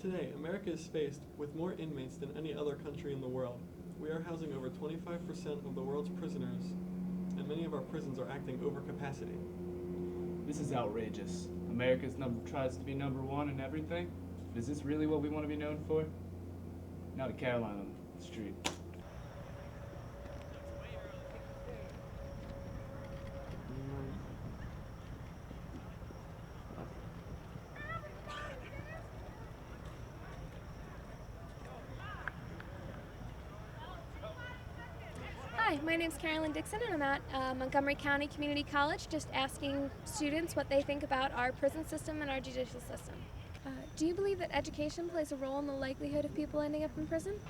Today, America is faced with more inmates than any other country in the world. We are housing over 25% of the world's prisoners, and many of our prisons are acting over capacity. This is outrageous. Tries to be number one in everything. But is this really what we want to be known for? Now to Caroline on the street. Hi, my name's Carolyn Dixon, and I'm at Montgomery County Community College, just asking students what they think about our prison system and our judicial system. Do you believe that education plays a role in the likelihood of people ending up in prison?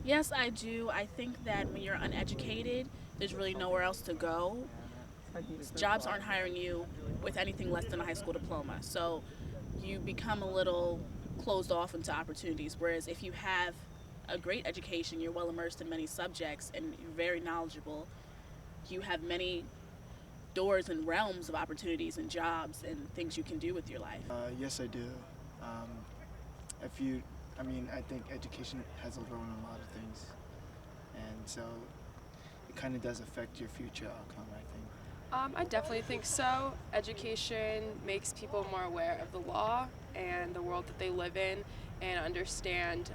Yes, I do. I think that when you're uneducated, there's really nowhere else to go. Jobs aren't hiring you with anything less than a high school diploma. So you become a little closed off into opportunities. Whereas if you have a great education, you're well immersed in many subjects, and you're very knowledgeable, you have many doors and realms of opportunities and jobs and things you can do with your life. Yes, I do. I think education has a role in a lot of things, and so it kind of does affect your future outcome, I think. I definitely think so. Education makes people more aware of the law and the world that they live in, and understand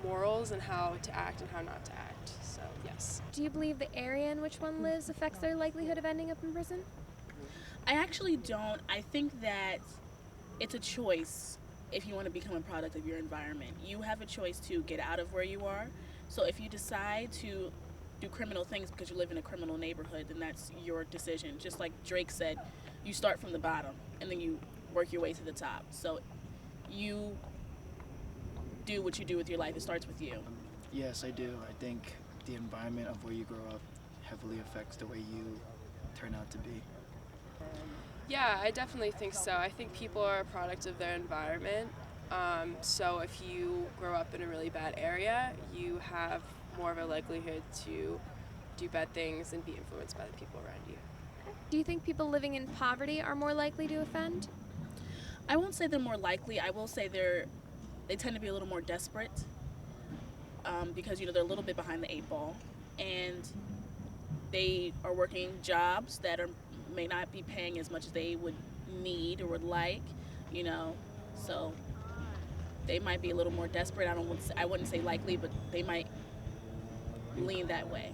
morals and how to act and how not to act. So, yes. Do you believe the area in which one lives affects their likelihood of ending up in prison? I actually don't. I think that it's a choice if you want to become a product of your environment. You have a choice to get out of where you are. So if you decide to do criminal things because you live in a criminal neighborhood, then that's your decision. Just like Drake said, you start from the bottom and then you work your way to the top. So you do what you do with your life. It starts with you. Yes, I do. I think the environment of where you grow up heavily affects the way you turn out to be. Yeah, I definitely think so. I think people are a product of their environment. So if you grow up in a really bad area, you have more of a likelihood to do bad things and be influenced by the people around you. Do you think people living in poverty are more likely to offend? I won't say they're more likely. I will say they tend to be a little more desperate because they're a little bit behind the eight ball, and they are working jobs that may not be paying as much as they would need or would like, so they might be a little more desperate. I wouldn't say likely, but they might lean that way.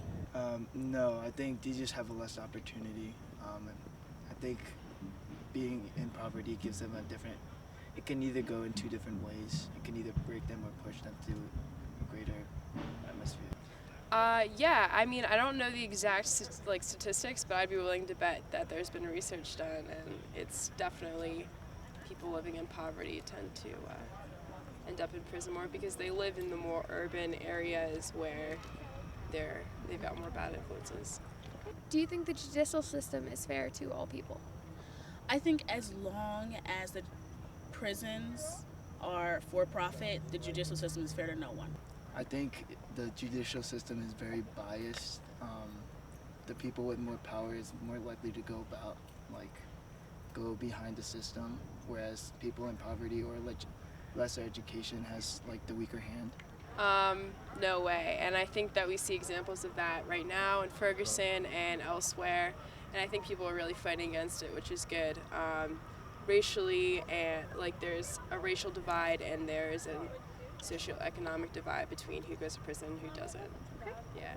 No, I think they just have a less opportunity. I think being in poverty gives them it can either go in two different ways. It can either break them or push them to a greater atmosphere. Yeah, I don't know the exact statistics, but I'd be willing to bet that there's been research done, and it's definitely people living in poverty tend to end up in prison more because they live in the more urban areas where they've got more bad influences. Do you think the judicial system is fair to all people? I think as long as the prisons are for profit, the judicial system is fair to no one. I think the judicial system is very biased. The people with more power is more likely to go behind the system, whereas people in poverty or lesser education has the weaker hand. No way. And I think that we see examples of that right now in Ferguson and elsewhere. And I think people are really fighting against it, which is good. Racially, and there's a racial divide, and there's a socioeconomic divide between who goes to prison and who doesn't. Yeah.